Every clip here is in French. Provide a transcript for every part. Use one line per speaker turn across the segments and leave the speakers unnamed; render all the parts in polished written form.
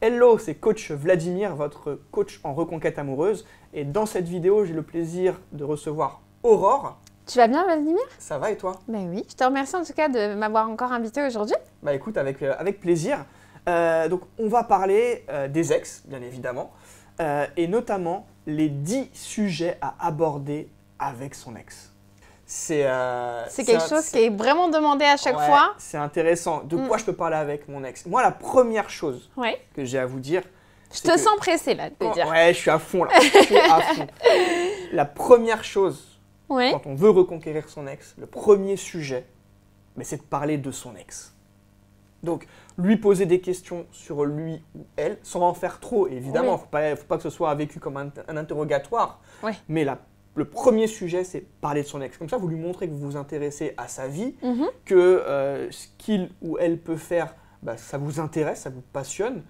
Hello, c'est coach Vladimir, votre coach en reconquête amoureuse. Et dans cette vidéo, j'ai le plaisir de recevoir Aurore.
Tu vas bien, Vladimir?
Ça va et toi?
Ben oui, je te remercie en tout cas de m'avoir encore invité aujourd'hui.
Bah écoute, avec plaisir. Donc on va parler des ex, bien évidemment, et notamment les 10 sujets à aborder avec son ex.
C'est quelque chose qui est vraiment demandé à chaque fois.
C'est intéressant. De quoi je peux parler avec mon ex? Moi, la première chose que j'ai à vous dire…
Je te sens pressée là, de te dire.
Ouais, je suis à fond là. Je suis à fond. La première chose, quand on veut reconquérir son ex, le premier sujet, c'est de parler de son ex. Donc, lui poser des questions sur lui ou elle, sans en faire trop, évidemment. Il ne faut pas que ce soit vécu comme un interrogatoire. Mais le premier sujet, c'est parler de son ex. Comme ça, vous lui montrez que vous vous intéressez à sa vie, que ce qu'il ou elle peut faire, ça vous intéresse, ça vous passionne.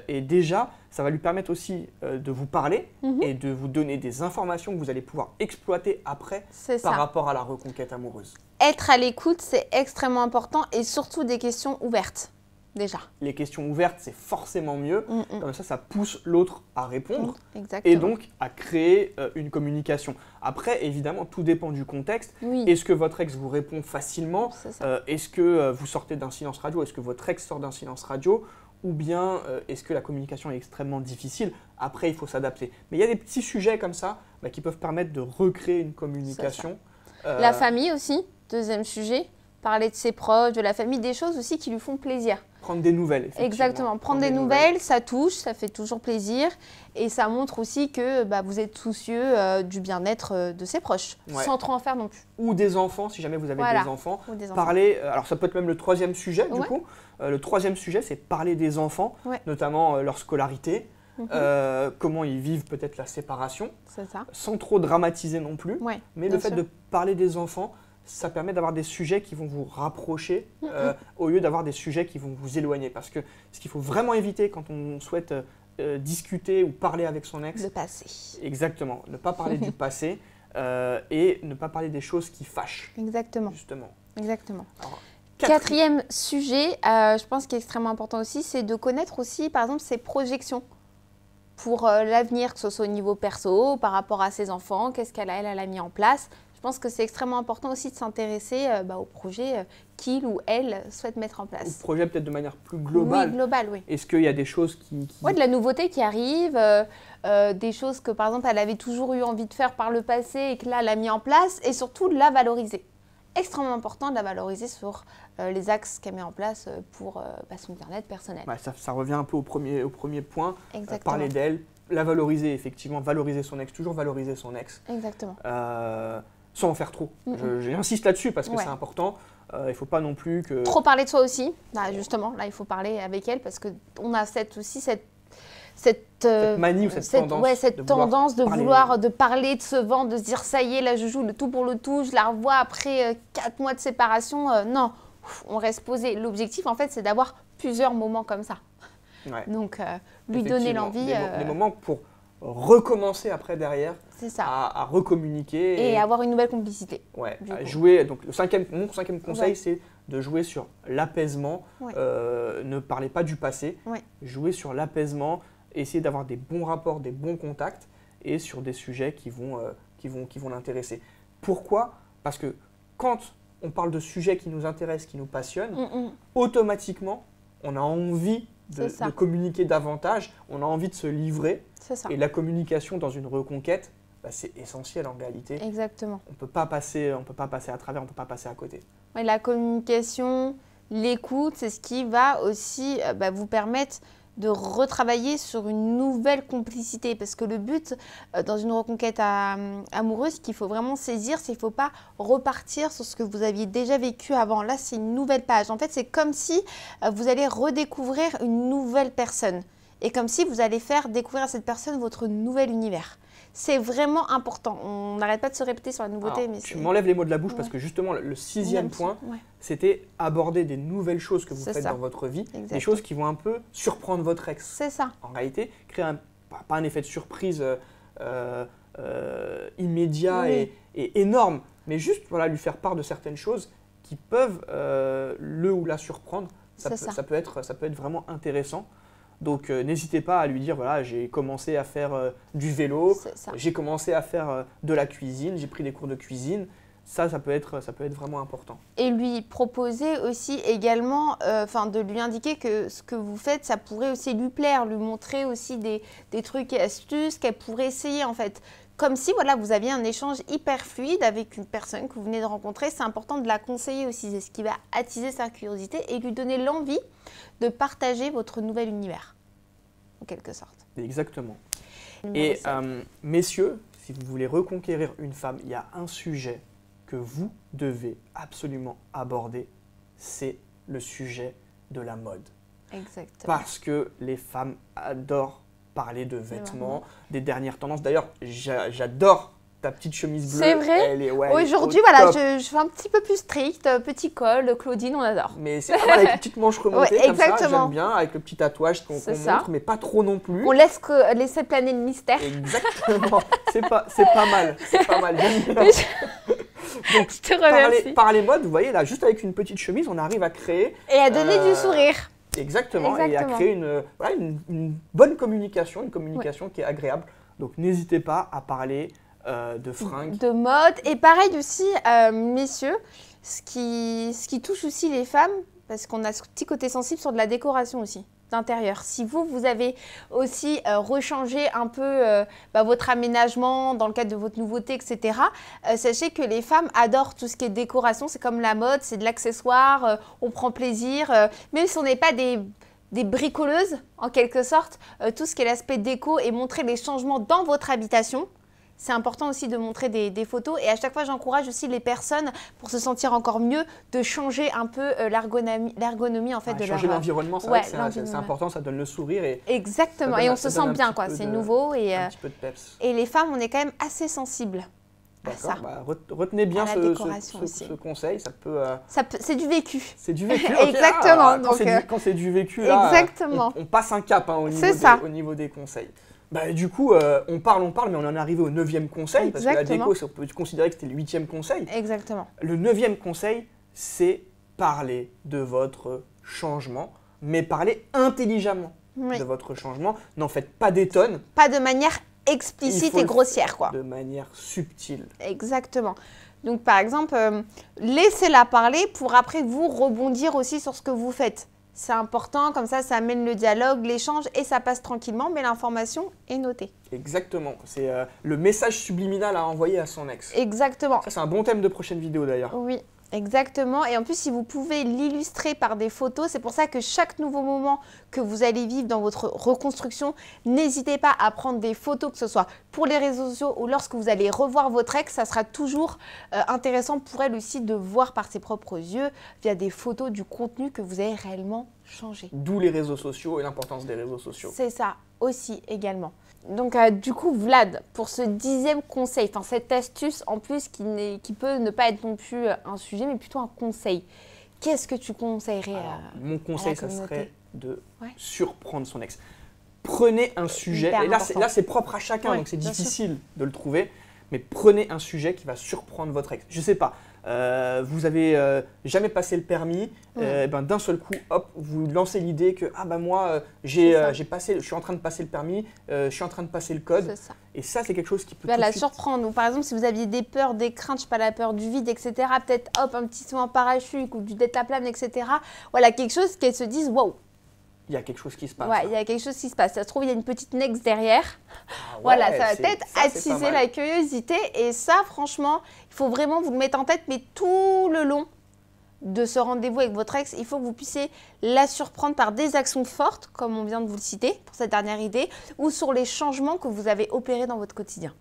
Et déjà, ça va lui permettre aussi de vous parler et de vous donner des informations que vous allez pouvoir exploiter après par rapport à la reconquête amoureuse.
Être à l'écoute, c'est extrêmement important et surtout des questions ouvertes, déjà.
Les questions ouvertes, c'est forcément mieux. Comme ça pousse l'autre à répondre
Exactement.
et donc à créer une communication. Après, évidemment, tout dépend du contexte.
Oui.
Est-ce que votre ex vous répond facilement? Est-ce que vous sortez d'un silence radio? Est-ce que votre ex sort d'un silence radio? Ou bien est-ce que la communication est extrêmement difficile? Après, il faut s'adapter. Mais il y a des petits sujets comme ça qui peuvent permettre de recréer une communication.
La famille aussi, deuxième sujet. Parler de ses proches, de la famille, des choses aussi qui lui font plaisir.
Prendre des nouvelles, effectivement.
Exactement. Prendre des nouvelles, ça touche, ça fait toujours plaisir. Et ça montre aussi que vous êtes soucieux du bien-être de ses proches, sans trop en faire non plus.
Ou des enfants, si jamais vous avez des enfants.
Ou des enfants.
Parler, alors ça peut être même le troisième sujet, du coup. Le troisième sujet, c'est parler des enfants, notamment leur scolarité, comment ils vivent peut-être la séparation, sans trop dramatiser non plus. Mais le fait de parler des enfants, ça permet d'avoir des sujets qui vont vous rapprocher au lieu d'avoir des sujets qui vont vous éloigner. Parce que ce qu'il faut vraiment éviter quand on souhaite discuter ou parler avec son ex…
Le passé.
Exactement. Ne pas parler du passé et ne pas parler des choses qui fâchent.
Exactement.
Justement.
Exactement.
Alors,
quatrième sujet, je pense qui est extrêmement important aussi, c'est de connaître aussi, par exemple, ses projections pour l'avenir, que ce soit au niveau perso, par rapport à ses enfants, qu'est-ce qu'elle a mis en place. Je pense que c'est extrêmement important aussi de s'intéresser au projet qu'il ou elle souhaite mettre en place.
Au projet peut-être de manière plus globale.
Oui, global, oui.
Est-ce qu'il y a des choses qui…
Oui, de la nouveauté qui arrive, des choses que par exemple elle avait toujours eu envie de faire par le passé et que là elle a mis en place et surtout de la valoriser. Extrêmement important de la valoriser sur les axes qu'elle met en place pour son bien-être personnel.
Ça revient un peu au premier point, parler
Exactement.
d'elle, la valoriser effectivement, valoriser son ex, toujours valoriser son ex.
Exactement.
Sans en faire trop. J'insiste là-dessus parce que c'est important. Il ne faut pas non plus que…
Trop parler de soi aussi. Justement, là, il faut parler avec elle parce qu'on a cette
manie ou cette tendance,
tendance de vouloir parler, de se vendre, de se dire ça y est, là je joue le tout pour le tout, je la revois après 4 mois de séparation. Non, on reste posé. L'objectif, en fait, c'est d'avoir plusieurs moments comme ça. Donc, lui donner l'envie.
Des moments pour recommencer après derrière à recommuniquer.
Et avoir une nouvelle complicité.
Jouer, donc mon cinquième conseil, c'est de jouer sur l'apaisement. Ne parlez pas du passé. Jouer sur l'apaisement, essayer d'avoir des bons rapports, des bons contacts et sur des sujets qui vont l'intéresser. Pourquoi? Parce que quand on parle de sujets qui nous intéressent, qui nous passionnent, automatiquement, on a envie de communiquer davantage, on a envie de se livrer. Et la communication dans une reconquête, c'est essentiel en réalité.
Exactement.
On ne peut pas passer à travers, on ne peut pas passer à côté.
La communication, l'écoute, c'est ce qui va aussi vous permettre de retravailler sur une nouvelle complicité. Parce que le but dans une reconquête amoureuse qu'il faut vraiment saisir, c'est qu'il ne faut pas repartir sur ce que vous aviez déjà vécu avant. Là, c'est une nouvelle page. En fait, c'est comme si vous allez redécouvrir une nouvelle personne. Et comme si vous allez faire découvrir à cette personne votre nouvel univers. C'est vraiment important. On n'arrête pas de se répéter sur la nouveauté.
Alors, tu m'enlèves les mots de la bouche parce que justement, le sixième point, c'était aborder des nouvelles choses que vous faites dans votre vie. Des choses qui vont un peu surprendre votre ex.
C'est ça.
En réalité, créer pas un effet de surprise immédiat et énorme, mais juste lui faire part de certaines choses qui peuvent le ou la surprendre. Ça peut être vraiment intéressant. Donc n'hésitez pas à lui dire, voilà, j'ai commencé à faire du vélo, j'ai commencé à faire de la cuisine, j'ai pris des cours de cuisine. Ça peut être vraiment important.
Et lui proposer aussi également, de lui indiquer que ce que vous faites, ça pourrait aussi lui plaire, lui montrer aussi des trucs et astuces qu'elle pourrait essayer en fait. Comme si voilà, vous aviez un échange hyper fluide avec une personne que vous venez de rencontrer. C'est important de la conseiller aussi, c'est ce qui va attiser sa curiosité et lui donner l'envie de partager votre nouvel univers, en quelque sorte.
Exactement. Et messieurs, si vous voulez reconquérir une femme, il y a un sujet que vous devez absolument aborder, c'est le sujet de la mode.
Exactement.
Parce que les femmes adorent parler de vêtements, des dernières tendances. D'ailleurs, j'adore ta petite chemise bleue.
C'est vrai. Aujourd'hui, voilà, je fais un petit peu plus strict, petit col, Claudine, on adore.
Mais c'est pas mal avec une petite manche remontée comme ça, j'aime bien, avec le petit tatouage qu'on montre, mais pas trop non plus.
On laisse planer le mystère.
Exactement, c'est pas mal, j'aime bien. Donc,
je te remercie.
Parler mode, vous voyez là, juste avec une petite chemise, on arrive à créer…
Et à donner du sourire.
Exactement, et à créer une bonne communication, qui est agréable. Donc n'hésitez pas à parler de fringues.
De mode, et pareil aussi, messieurs, ce qui touche aussi les femmes, parce qu'on a ce petit côté sensible sur de la décoration aussi. D'intérieur. Si vous avez aussi rechangé un peu votre aménagement dans le cadre de votre nouveauté, etc., sachez que les femmes adorent tout ce qui est décoration. C'est comme la mode, c'est de l'accessoire, on prend plaisir. Même si on n'est pas des bricoleuses, en quelque sorte, tout ce qui est l'aspect déco et montrer les changements dans votre habitation. C'est important aussi de montrer des photos et à chaque fois j'encourage aussi les personnes pour se sentir encore mieux de changer un peu l'ergonomie en fait de
changer l'environnement, c'est important, ça donne le sourire et
exactement et on se sent bien quoi, c'est nouveau et
un petit peu de peps.
Et les femmes on est quand même assez sensibles à ça.
Retenez bien ce conseil, ça peut
c'est du vécu.
C'est du vécu.
Exactement.
Quand c'est du vécu là,
exactement.
On passe un cap au niveau des conseils. Du coup, on parle, mais on en est arrivé au 9e conseil, parce que la déco, on peut considérer que c'était le 8e conseil.
Exactement.
Le 9e conseil, c'est parler de votre changement, mais parler intelligemment de votre changement. N'en faites pas des tonnes.
Pas de manière explicite et grossière, quoi.
De manière subtile.
Exactement. Donc, par exemple, laissez-la parler pour après vous rebondir aussi sur ce que vous faites. C'est important, comme ça amène le dialogue, l'échange et ça passe tranquillement, mais l'information est notée.
Exactement, c'est le message subliminal à envoyer à son ex.
Exactement.
Ça, c'est un bon thème de prochaine vidéo d'ailleurs.
Oui, exactement. Et en plus, si vous pouvez l'illustrer par des photos, c'est pour ça que chaque nouveau moment que vous allez vivre dans votre reconstruction, n'hésitez pas à prendre des photos, que ce soit pour les réseaux sociaux ou lorsque vous allez revoir votre ex, ça sera toujours intéressant pour elle aussi de voir par ses propres yeux, via des photos, du contenu que vous avez réellement changé.
D'où les réseaux sociaux et l'importance des réseaux sociaux.
C'est ça aussi également. Donc du coup, Vlad, pour ce 10e conseil, cette astuce en plus qui peut ne pas être non plus un sujet, mais plutôt un conseil, qu'est-ce que tu conseillerais
mon conseil, ça serait de surprendre son ex. Prenez un sujet, et là c'est propre à chacun, donc c'est difficile de le trouver, mais prenez un sujet qui va surprendre votre ex. Je sais pas, vous avez jamais passé le permis, d'un seul coup, hop, vous lancez l'idée que moi, je suis en train de passer le permis, je suis en train de passer le code. Et ça, c'est quelque chose qui peut
la surprendre. Donc, par exemple, si vous aviez des peurs, des craintes, je sais pas, la peur du vide, etc., peut-être hop, un petit saut en parachute ou du deltaplane, etc. Voilà, quelque chose qu'elles se disent waouh.
Il y a quelque chose qui se passe.
Ouais, il y a quelque chose qui se passe. Ça se trouve, il y a une petite next derrière. Voilà, ça va peut-être attiser la curiosité. Et ça, franchement, il faut vraiment vous le mettre en tête. Mais tout le long de ce rendez-vous avec votre ex, il faut que vous puissiez la surprendre par des actions fortes, comme on vient de vous le citer pour cette dernière idée, ou sur les changements que vous avez opérés dans votre quotidien.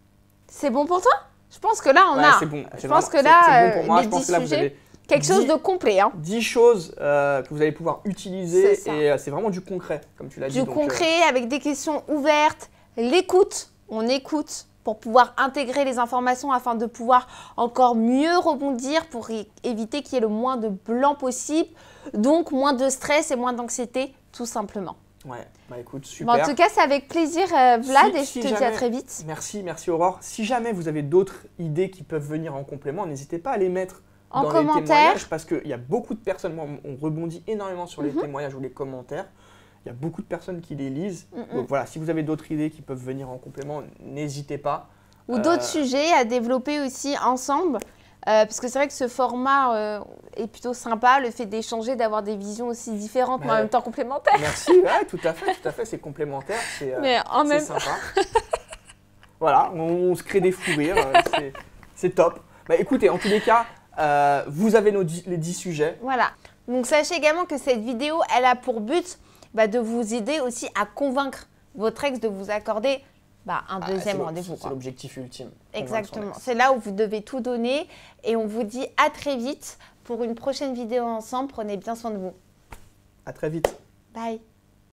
C'est bon pour toi? Je pense que là, on a.
C'est bon.
Je pense que là,
bon pour moi.
les 10 sujets… Quelque chose de complet.
10 choses que vous allez pouvoir utiliser et c'est vraiment du concret, comme tu l'as dit.
Du concret avec des questions ouvertes, l'écoute, on écoute pour pouvoir intégrer les informations afin de pouvoir encore mieux rebondir pour éviter qu'il y ait le moins de blanc possible, donc moins de stress et moins d'anxiété tout simplement.
Ouais, écoute, super.
En tout cas, c'est avec plaisir Vlad et je te dis à très vite.
Merci Aurore. Si jamais vous avez d'autres idées qui peuvent venir en complément, n'hésitez pas à les mettre
en
dans
commentaire,
les témoignages parce qu'il y a beaucoup de personnes, moi, on rebondit énormément sur les témoignages ou les commentaires. Il y a beaucoup de personnes qui les lisent. Donc voilà, si vous avez d'autres idées qui peuvent venir en complément, n'hésitez pas.
Ou d'autres sujets à développer aussi ensemble. Parce que c'est vrai que ce format est plutôt sympa, le fait d'échanger, d'avoir des visions aussi différentes, mais en même temps complémentaires.
Merci, ouais, tout à fait, c'est complémentaire, c'est sympa. Voilà, on se crée des fous rires, c'est top. Bah, écoutez, en tous les cas, vous avez les 10 sujets.
Voilà, donc sachez également que cette vidéo, elle a pour but de vous aider aussi à convaincre votre ex de vous accorder un deuxième rendez-vous.
C'est l'objectif ultime.
Exactement. C'est là où vous devez tout donner. Et on vous dit à très vite pour une prochaine vidéo ensemble. Prenez bien soin de vous.
À très vite.
Bye.